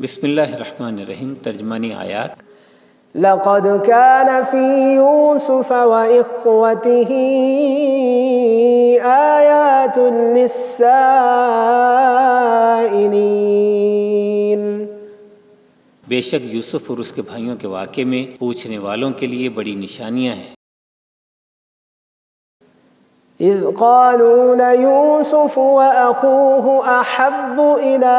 بسم اللہ الرحمن الرحیم. ترجمانی آیات. لقد كان في يوسف وإخوته آيات للسائلين. بے شک یوسف اور اس کے بھائیوں کے واقعے میں پوچھنے والوں کے لیے بڑی نشانیاں ہیں. إذ قالوا ليوسف وأخوه أحب إلى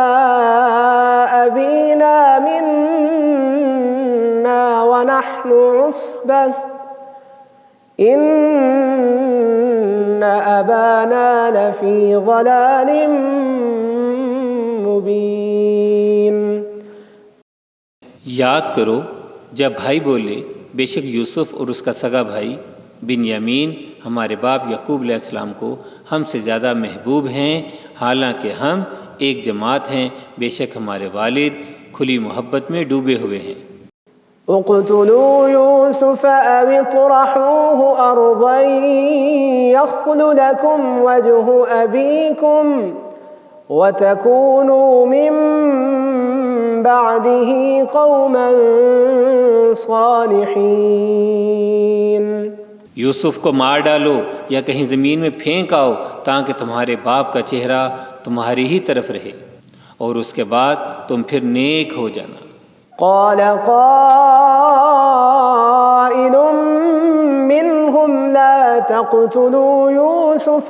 أبينا منا ونحن عصبة إن أبانا لفي ضلال مبين. یاد کرو جب بھائی بولے بے شک یوسف اور اس کا سگا بھائی بنیامین ہمارے باپ یعقوب علیہ السلام کو ہم سے زیادہ محبوب ہیں، حالانکہ ہم ایک جماعت ہیں. بے شک ہمارے والد کھلی محبت میں ڈوبے ہوئے ہیں. اقتلوا يوسف أو اطرحوه أرضا يخل لكم وجه أبيكم وتكونوا من بعده قوما صالحين. یوسف کو مار ڈالو یا کہیں زمین میں پھینک آؤ تاکہ تمہارے باپ کا چہرہ تمہاری ہی طرف رہے اور اس کے بعد تم پھر نیک ہو جانا. قال قائل منهم لا تقتلوا يوسف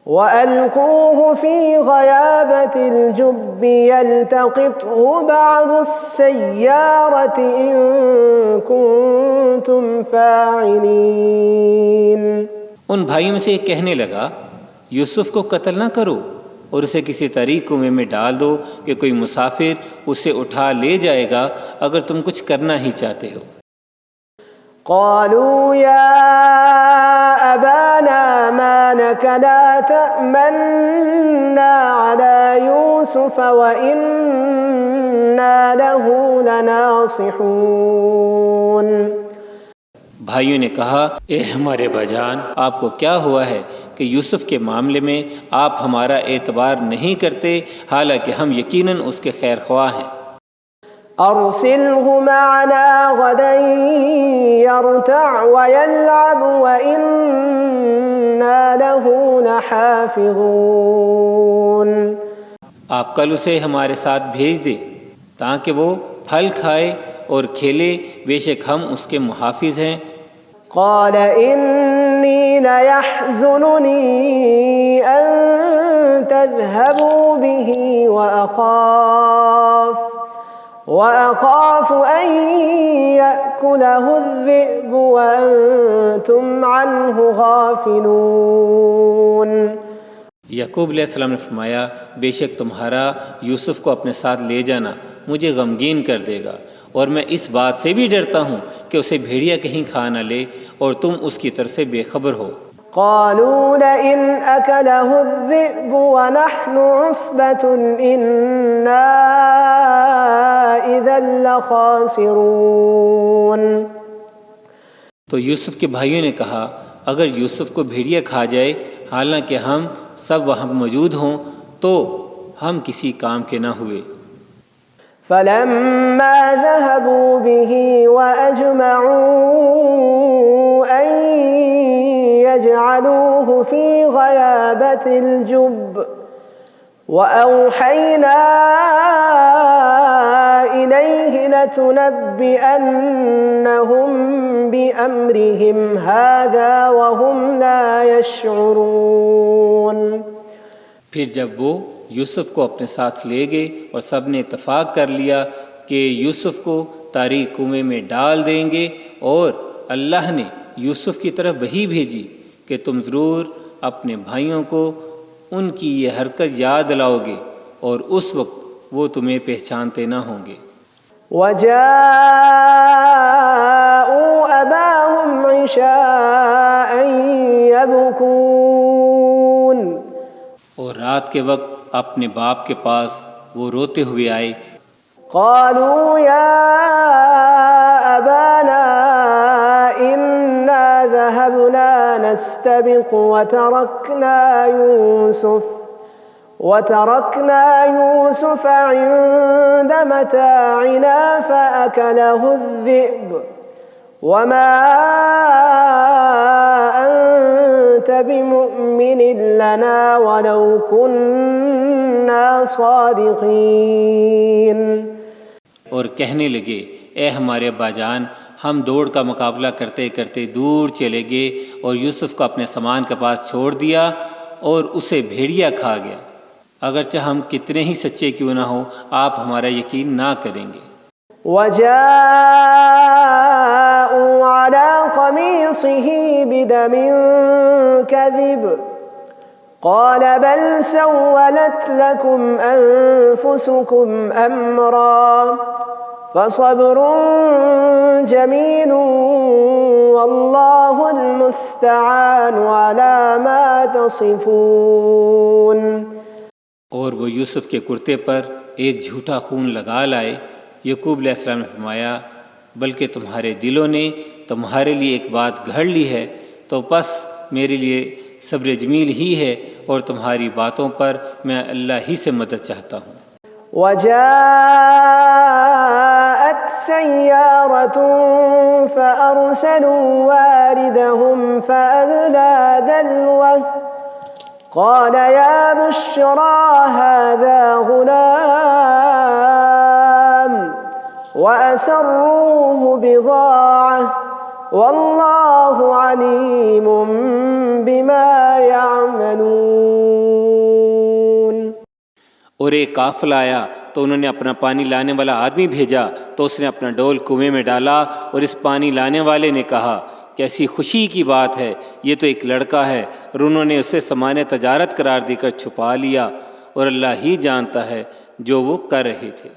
وألقوه في غيابة الجب يلتقطه بعض السيارة إن كنتم فاعلين. ان بھائیوں میں سے ایک کہنے لگا یوسف کو قتل نہ کرو اور اسے کسی طریق کنویں میں ڈال دو کہ کوئی مسافر اسے اٹھا لے جائے گا اگر تم کچھ کرنا ہی چاہتے ہو. قالوا يا أبانا ما لك لا تأمنا على يوسف وإنا له لناصحون. بھائیوں نے کہا اے ہمارے بھاجان آپ کو کیا ہوا ہے کہ یوسف کے معاملے میں آپ ہمارا اعتبار نہیں کرتے حالانکہ ہم یقیناً اس کے خیر خواہ ہیں. أرسله معنا غدا يرتع ويلعب وإنا له لحافظون. آپ کل اسے ہمارے ساتھ بھیج دے تاکہ وہ پھل کھائے اور کھیلے، بے شک ہم اس کے محافظ ہیں. قال إني ليحزنني أن تذهبوا به وأخاف أن يأكله الذئب وأنتم عنه غافلون. یعقوب علیہ السلام نے فرمایا بے شک تمہارا یوسف کو اپنے ساتھ لے جانا مجھے غمگین کر دے گا اور میں اس بات سے بھی ڈرتا ہوں کہ اسے بھیڑیا کہیں کھا نہ لے اور تم اس کی طرف سے بے خبر ہو. قالوا لئن أكله الذئب ونحن عصبة إنا إذا لخاسرون. تو یوسف کے بھائیوں نے کہا اگر یوسف کو بھیڑیا کھا جائے حالانکہ ہم سب وہاں موجود ہوں تو ہم کسی کام کے نہ ہوئے. فلما ذهبوا به وأجمعوا أن يجعلوه في غيابة الجب وأوحينا إليه لتنبئنهم بأمرهم هذا وهم لا يشعرون. پھر جب وہ یوسف کو اپنے ساتھ لے گئے اور سب نے اتفاق کر لیا کہ یوسف کو تاریک کنویں میں ڈال دیں گے اور اللہ نے یوسف کی طرف وحی بھیجی کہ تم ضرور اپنے بھائیوں کو ان کی یہ حرکت یاد دلاؤ گے اور اس وقت وہ تمہیں پہچانتے نہ ہوں گے. وجاءوا أباهم عشاء يبكون. اور رات کے وقت اپنے باپ کے پاس وہ روتے ہوئے آئے. قالوا يا أبانا إنا ذهبنا نستبق وتركنا وتركنا يوسف عند متاعنا فأكله الذئب وما أنت بمؤمن لنا ولو كنا صادقين۔ اور کہنے لگے اے ہمارے ابا جان، ہم دوڑ کا مقابلہ کرتے کرتے دور چلے گئے اور یوسف کو اپنے سامان کے پاس چھوڑ دیا اور اسے بھیڑیا کھا گیا۔ اگرچہ ہم کتنے ہی سچے کیوں نہ ہو، آپ ہمارا یقین نہ کریں گے۔ وجاءوا على قميصه بدم كذب قال بل سولت لكم أنفسكم أمرا فصبر جميل والله المستعان على ما تصفون۔ اور وہ یوسف کے کرتے پر ایک جھوٹا خون لگا لائے۔ یعقوب علیہ السلام نے فرمایا بلکہ تمہارے دلوں نے تمہارے لیے ایک بات گھڑ لی ہے، تو پس میرے لیے صبر جمیل ہی ہے اور تمہاری باتوں پر میں اللہ ہی سے مدد چاہتا ہوں۔ وجاءت سيارة فأرسلوا واردهم فأدلى دلوه قال يا بشرى هذا غلام وأسروه بضاعة والله عليم بما يعملون۔ اور ایک قافلہ آیا تو انہوں نے اپنا پانی لانے والا آدمی بھیجا، تو اس نے اپنا ڈول کنویں میں ڈالا اور اس پانی لانے والے نے کہا کیسی خوشی کی بات ہے، یہ تو ایک لڑکا ہے، اور انہوں نے اسے سامان تجارت قرار دے کر چھپا لیا، اور اللہ ہی جانتا ہے جو وہ کر رہے تھے۔